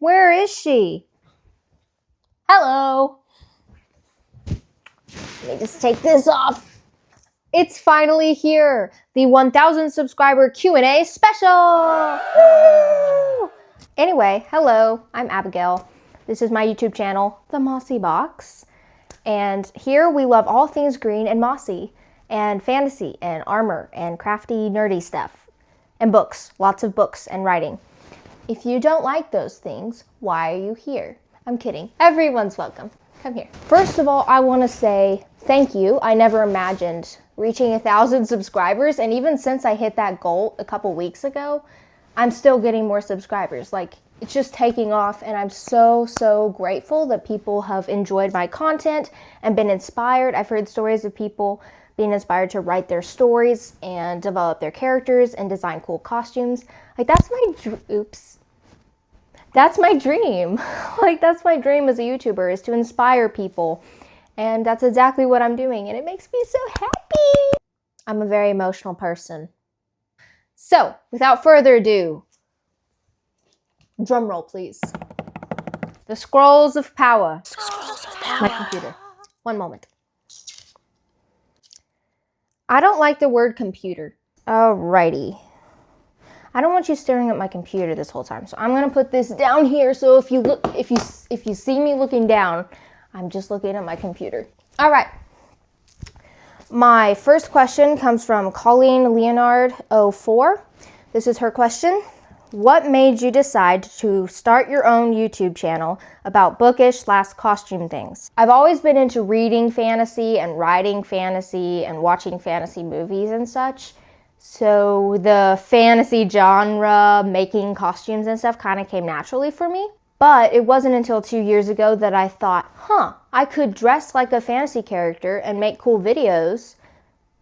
Where is she? Hello. Let me just take this off. It's finally here. The 1,000 subscriber Q&A special. Woo! Anyway, hello. I'm Abigail. This is my YouTube channel, The Mossy Box. And here we love all things green and mossy, and fantasy, and armor, and crafty, nerdy stuff. And books. Lots of books and writing. If you don't like those things, why are you here? I'm kidding. Everyone's welcome. Come here. First of all, I want to say thank you. I never imagined reaching 1,000 subscribers, and even since I hit that goal a couple weeks ago, I'm still getting more subscribers. Like, it's just taking off, and I'm so grateful that people have enjoyed my content and been inspired. I've heard stories of people being inspired to write their stories and develop their characters and design cool costumes. Like, that's my that's my dream. Like, that's my dream as a YouTuber, is to inspire people. And that's exactly what I'm doing, and it makes me so happy. I'm a very emotional person. So, without further ado, drum roll, please. The scrolls of power. My computer. One moment. I don't like the word computer. Alrighty. I don't want you staring at my computer this whole time, so I'm gonna put this down here. So if you see me looking down, I'm just looking at my computer. All right. My first question comes from Colleen Leonard 04. This is her question. What made you decide to start your own YouTube channel about bookish/costume things? I've always been into reading fantasy and writing fantasy and watching fantasy movies and such. So the fantasy genre, making costumes and stuff kind of came naturally for me. But it wasn't until 2 years ago that I thought, I could dress like a fantasy character and make cool videos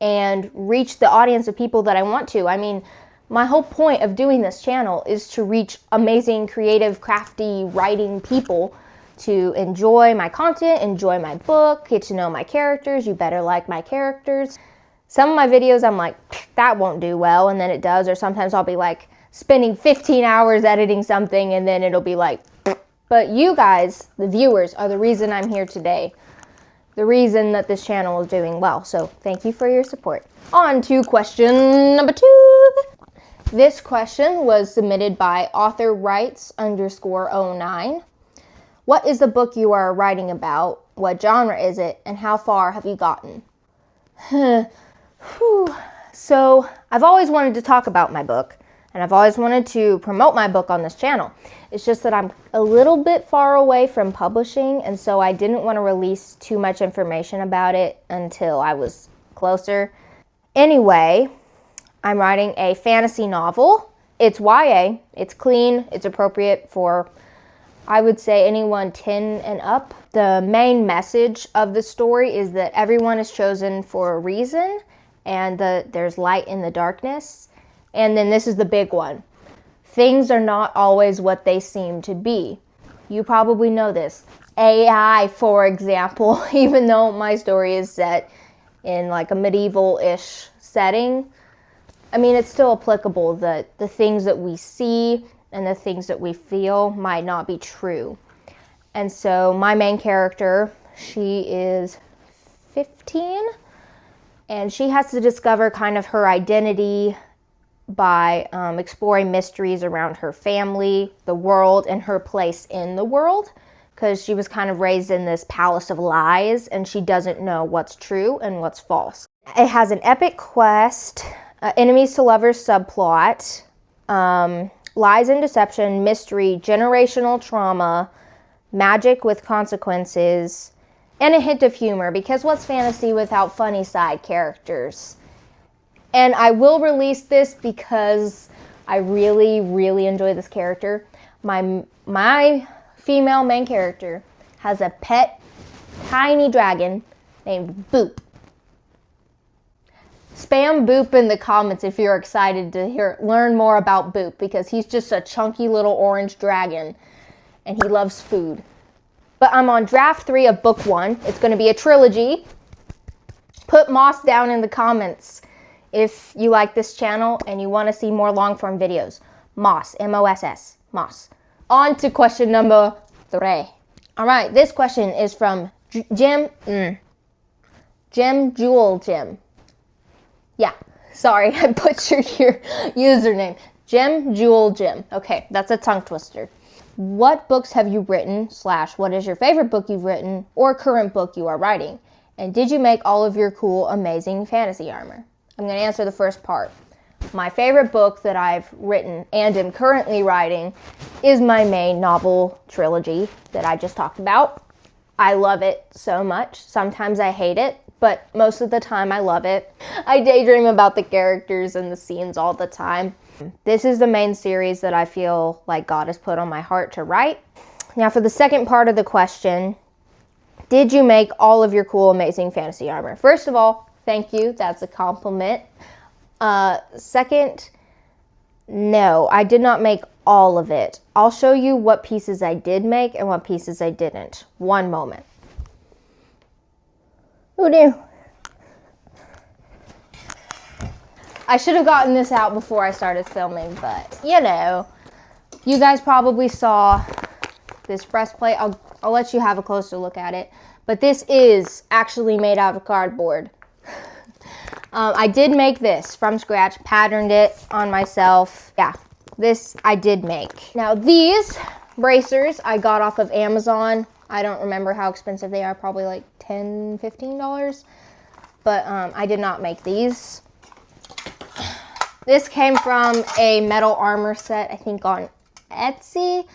and reach the audience of people that I want to. I mean, my whole point of doing this channel is to reach amazing, creative, crafty, writing people to enjoy my content, enjoy my book, get to know my characters. You better like my characters. Some of my videos I'm like, that won't do well, and then it does. Or sometimes I'll be like spending 15 hours editing something and then it'll be like, but you guys, the viewers, are the reason I'm here today. The reason that this channel is doing well. So thank you for your support. On to question number 2. This question was submitted by authorwrites_09. What is the book you are writing about? What genre is it? And how far have you gotten? So I've always wanted to talk about my book, and I've always wanted to promote my book on this channel. It's just that I'm a little bit far away from publishing, and so I didn't want to release too much information about it until I was closer. Anyway, I'm writing a fantasy novel. It's YA. It's clean. It's appropriate for, I would say, anyone 10 and up. The main message of the story is that everyone is chosen for a reason, and there's light in the darkness. And then this is the big one. Things are not always what they seem to be. You probably know this. AI, for example, even though my story is set in like a medieval-ish setting, I mean, it's still applicable that the things that we see and the things that we feel might not be true. And so my main character, she is 15, and she has to discover kind of her identity by exploring mysteries around her family, the world, and her place in the world, because she was kind of raised in this palace of lies, and she doesn't know what's true and what's false. It has an epic quest, enemies to lovers subplot, lies and deception, mystery, generational trauma, magic with consequences, and a hint of humor, because what's fantasy without funny side characters? And I will release this because I really enjoy this character. My female main character has a pet tiny dragon named Boop. Spam Boop in the comments if you're excited to learn more about Boop, because he's just a chunky little orange dragon and he loves food. But I'm on draft 3 of book 1. It's going to be a trilogy. Put Moss down in the comments if you like this channel and you want to see more long form videos. Moss, M-O-S-S, Moss. On to question number 3. All right, this question is from Jim Jewel Jim. Yeah, sorry, I butchered your username. Jim Jewel Jim. Okay, that's a tongue twister. What books have you written / what is your favorite book you've written or current book you are writing? And did you make all of your cool, amazing fantasy armor? I'm going to answer the first part. My favorite book that I've written and am currently writing is my main novel trilogy that I just talked about. I love it so much. Sometimes I hate it, but most of the time I love it. I daydream about the characters and the scenes all the time. This is the main series that I feel like God has put on my heart to write. Now for the second part of the question, did you make all of your cool, amazing fantasy armor? First of all, thank you. That's a compliment. Second, no, I did not make all of it. I'll show you what pieces I did make and what pieces I didn't. One moment. Who knew? I should have gotten this out before I started filming, but you know, you guys probably saw this breastplate. I'll let you have a closer look at it, but this is actually made out of cardboard. I did make this from scratch, patterned it on myself. Yeah, this I did make. Now these bracers I got off of Amazon. I don't remember how expensive they are, probably like $10, $15, but I did not make these. This came from a metal armor set, I think on Etsy,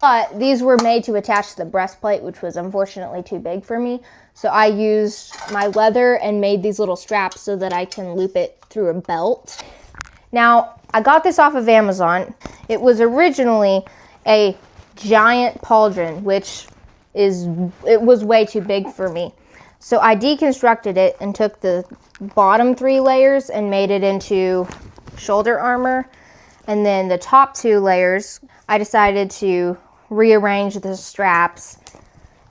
but these were made to attach to the breastplate, which was unfortunately too big for me. So I used my leather and made these little straps so that I can loop it through a belt. Now, I got this off of Amazon. It was originally a giant pauldron, which it was way too big for me. So I deconstructed it and took the bottom 3 layers and made it into shoulder armor. And then the top 2 layers, I decided to rearrange the straps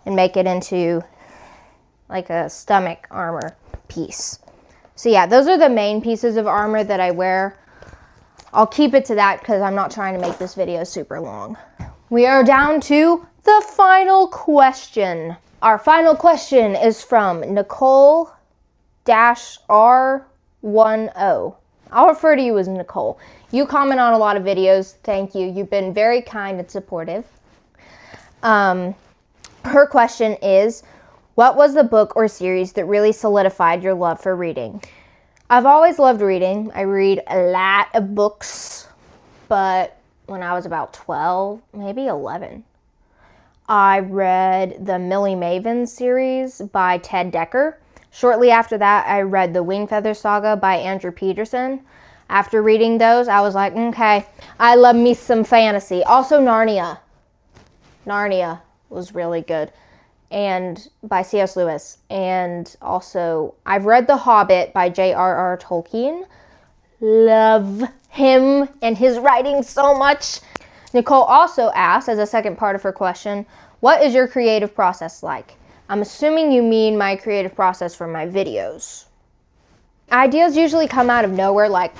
and make it into like a stomach armor piece. So yeah, those are the main pieces of armor that I wear. I'll keep it to that because I'm not trying to make this video super long. We are down to the final question. Our final question is from Nicole-R10. I'll refer to you as Nicole. You comment on a lot of videos. Thank you. You've been very kind and supportive. Her question is, what was the book or series that really solidified your love for reading? I've always loved reading. I read a lot of books, but when I was about 12, maybe 11, I read the Millie Maven series by Ted Dekker. Shortly after that, I read the Wingfeather Saga by Andrew Peterson. After reading those, I was like, okay, I love me some fantasy. Also Narnia. Narnia was really good. And by C.S. Lewis. And also, I've read The Hobbit by J.R.R. Tolkien. Love him and his writing so much. Nicole also asked, as a second part of her question, what is your creative process like? I'm assuming you mean my creative process for my videos. Ideas usually come out of nowhere, like,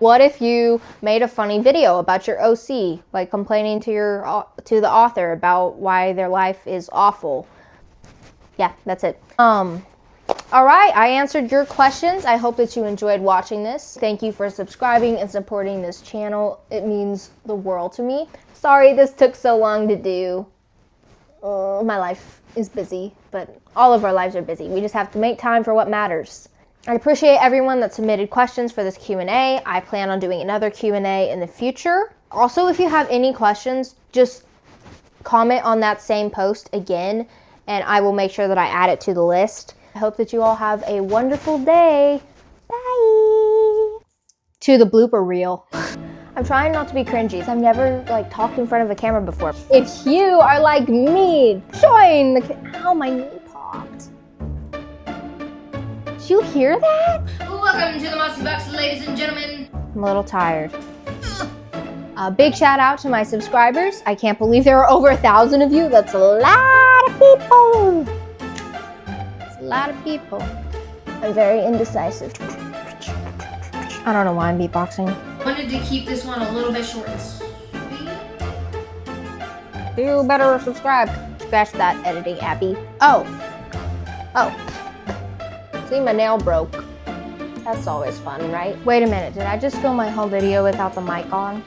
what if you made a funny video about your OC, like complaining to the author about why their life is awful? Yeah, that's it. All right, I answered your questions. I hope that you enjoyed watching this. Thank you for subscribing and supporting this channel. It means the world to me. Sorry this took so long to do. My life is busy, but all of our lives are busy. We just have to make time for what matters. I appreciate everyone that submitted questions for this Q&A. I plan on doing another Q&A in the future. Also, if you have any questions, just comment on that same post again, and I will make sure that I add it to the list. I hope that you all have a wonderful day. Bye! To the blooper reel. I'm trying not to be cringy. I've never talked in front of a camera before. If you are like me, join the... Ow, my knee popped. Did you hear that? Welcome to the Monster Box, ladies and gentlemen. I'm a little tired. A big shout out to my subscribers. I can't believe there are over 1,000 of you. That's a lot of people. That's a lot of people. I'm very indecisive. I don't know why I'm beatboxing. Wanted to keep this one a little bit short and sweet. You better subscribe. Scratch that, editing Abby. Oh. See, my nail broke. That's always fun, right? Wait a minute, did I just film my whole video without the mic on?